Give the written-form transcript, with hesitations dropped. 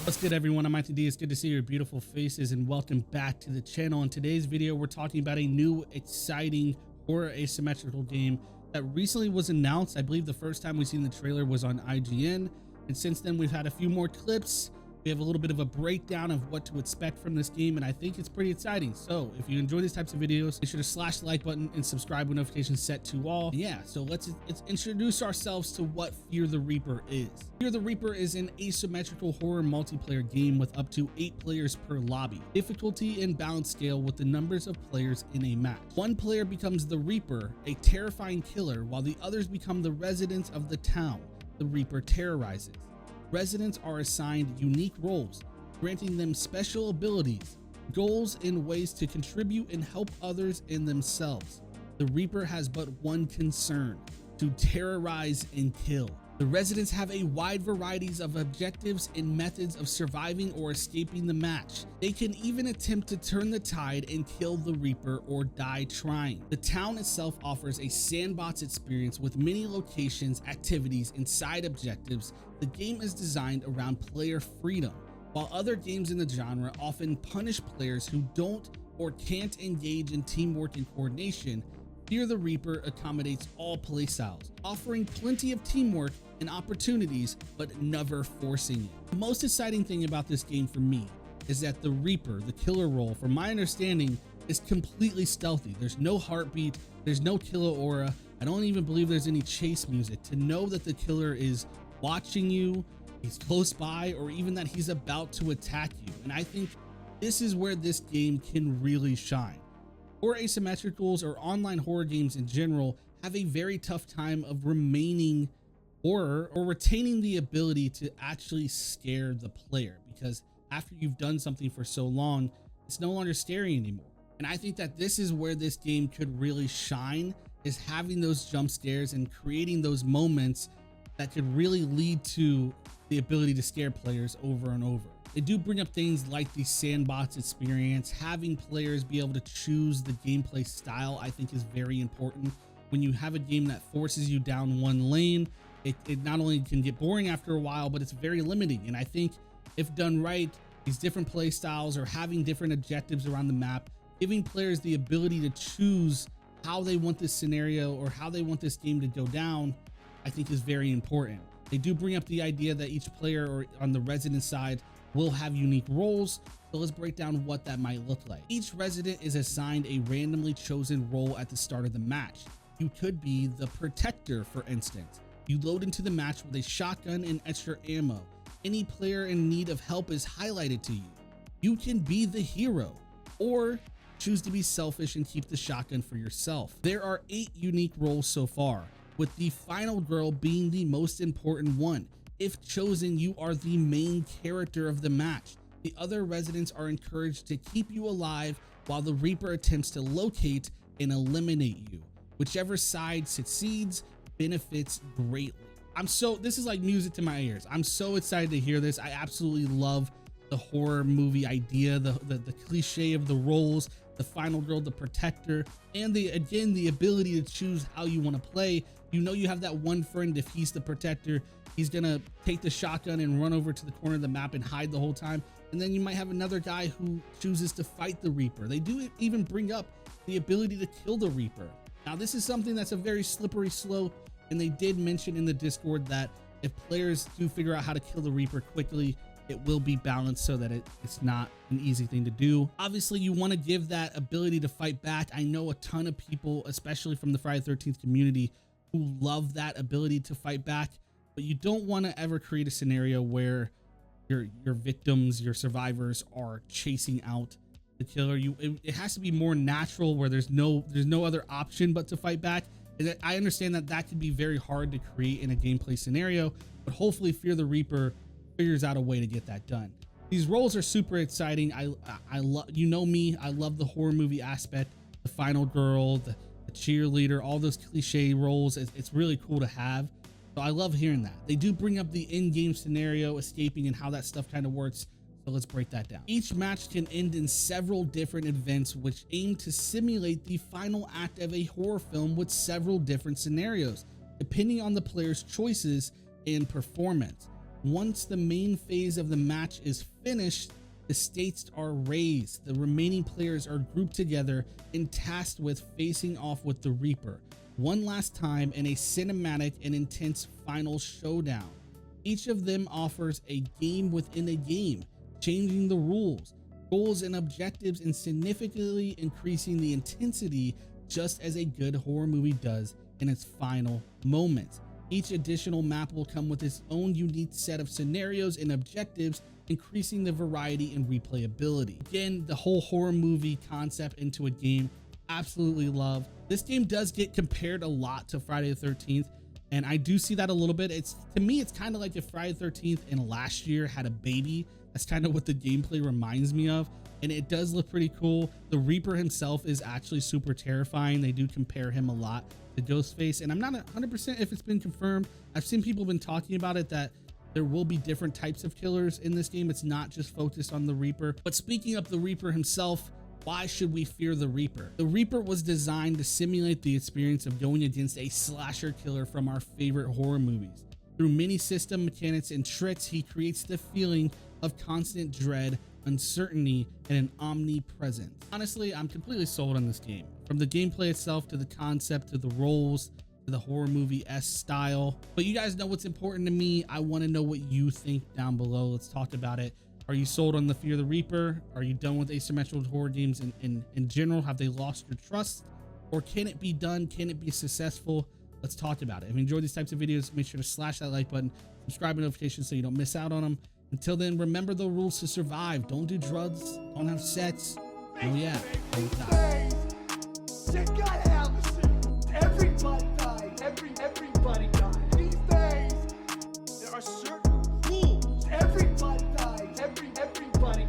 What's good, everyone? I'm IAnthonyD. It's good to see your beautiful faces and welcome back to the channel. In today's video, we're talking about a new exciting horror asymmetrical game that recently was announced. I believe the first time we seen the trailer was on IGN, and since then we've had a few more clips. We have a little bit of a breakdown of what to expect from this game, and I think it's pretty exciting. So if you enjoy these types of videos, be sure to slash the like button and subscribe with notifications set to all. Yeah, so let's introduce ourselves to what Fear the Reaper is. Fear the Reaper is an asymmetrical horror multiplayer game with up to 8 players per lobby. Difficulty and balance scale with the numbers of players in a match. One player becomes the Reaper, a terrifying killer, while the others become the residents of the town the Reaper terrorizes. Residents are assigned unique roles, granting them special abilities, goals, and ways to contribute and help others and themselves. The Reaper has but one concern: to terrorize and kill. The residents have a wide variety of objectives and methods of surviving or escaping the match. They can even attempt to turn the tide and kill the Reaper or die trying. The town itself offers a sandbox experience with many locations, activities, and side objectives. The game is designed around player freedom, while other games in the genre often punish players who don't or can't engage in teamwork and coordination. Fear the Reaper accommodates all playstyles, offering plenty of teamwork and opportunities, but never forcing it. The most exciting thing about this game for me is that the Reaper, the killer role, from my understanding, is completely stealthy. There's no heartbeat, there's no killer aura. I don't even believe there's any chase music. To know that the killer is watching you, he's close by, or even that he's about to attack you. And I think this is where this game can really shine. Horror asymmetricals or online horror games in general have a very tough time of remaining horror or retaining the ability to actually scare the player, because after you've done something for so long, it's no longer scary anymore. And I think that this is where this game could really shine, is having those jump scares and creating those moments that could really lead to the ability to scare players over and over. They do bring up things like the sandbox experience. Having players be able to choose the gameplay style, I think, is very important. When you have a game that forces you down one lane, it not only can get boring after a while, but it's very limiting. And I think if done right, these different play styles or having different objectives around the map, giving players the ability to choose how they want this scenario or how they want this game to go down, I think is very important. They do bring up the idea that each player, or on the resident side, will have unique roles. So let's break down what that might look like. Each resident is assigned a randomly chosen role at the start of the match. You could be the protector, for instance. You load into the match with a shotgun and extra ammo. Any player in need of help is highlighted to you. You can be the hero, or choose to be selfish and keep the shotgun for yourself. There are 8 unique roles so far, with the final girl being the most important one. If chosen, you are the main character of the match. The other residents are encouraged to keep you alive while the Reaper attempts to locate and eliminate you. Whichever side succeeds benefits greatly. This is like music to my ears. I'm so excited to hear this. I absolutely love the horror movie idea, the cliche of the roles, the final girl, the protector, and the ability to choose how you want to play. You know, you have that one friend, if he's the protector, he's gonna take the shotgun and run over to the corner of the map and hide the whole time. And then you might have another guy who chooses to fight the Reaper. They do even bring up the ability to kill the Reaper. Now, this is something that's a very slippery slope, and they did mention in the Discord that if players do figure out how to kill the Reaper quickly, it will be balanced so that it's not an easy thing to do. Obviously, you want to give that ability to fight back. I know a ton of people, especially from the Friday the 13th community, who love that ability to fight back, but you don't want to ever create a scenario where your victims, your survivors, are chasing out the killer. It has to be more natural, where there's no other option but to fight back. And I understand that that can be very hard to create in a gameplay scenario, but hopefully Fear the Reaper figures out a way to get that done. These roles are super exciting. I love, you know me, I love the horror movie aspect, the final girl, the cheerleader, all those cliche roles. It's really cool to have. So I love hearing that. They do bring up the in-game scenario, escaping, and how that stuff kind of works. So let's break that down. Each match can end in several different events which aim to simulate the final act of a horror film with several different scenarios. depending on the player's choices and performance. Once the main phase of the match is finished, the stakes are raised. The remaining players are grouped together and tasked with facing off with the Reaper one last time in a cinematic and intense final showdown. Each of them offers a game within a game, changing the rules, goals, and objectives, and significantly increasing the intensity, just as a good horror movie does in its final moments. Each additional map will come with its own unique set of scenarios and objectives, increasing the variety and replayability. Again, the whole horror movie concept into a game, absolutely love. This game does get compared a lot to Friday the 13th, and I do see that a little bit. To me, it's kind of like if Friday the 13th and last year had a baby. That's kind of what the gameplay reminds me of, and it does look pretty cool. The Reaper himself is actually super terrifying. They do compare him a lot to Ghostface, and I'm not 100% if it's been confirmed. I've seen people been talking about it, that there will be different types of killers in this game. It's not just focused on the Reaper. But speaking of the Reaper himself, why should we fear the Reaper? The Reaper was designed to simulate the experience of going against a slasher killer from our favorite horror movies. Through many system mechanics and tricks, he creates the feeling of constant dread, uncertainty, and an omnipresence. Honestly, I'm completely sold on this game. From the gameplay itself, to the concept, to the roles, to the horror movie-esque style. But you guys know what's important to me. I want to know what you think down below. Let's talk about it. Are you sold on the Fear the Reaper? Are you done with asymmetrical horror games in general? Have they lost your trust? Or can it be done? Can it be successful? Let's talk about it. If you enjoy these types of videos, make sure to slash that like button, subscribe and notifications so you don't miss out on them. Until then, remember the rules to survive. Don't do drugs. Don't have sex. Oh yeah. Shit got Allison. Everybody died. Everybody died. These days, there are certain rules. Everybody died. Everybody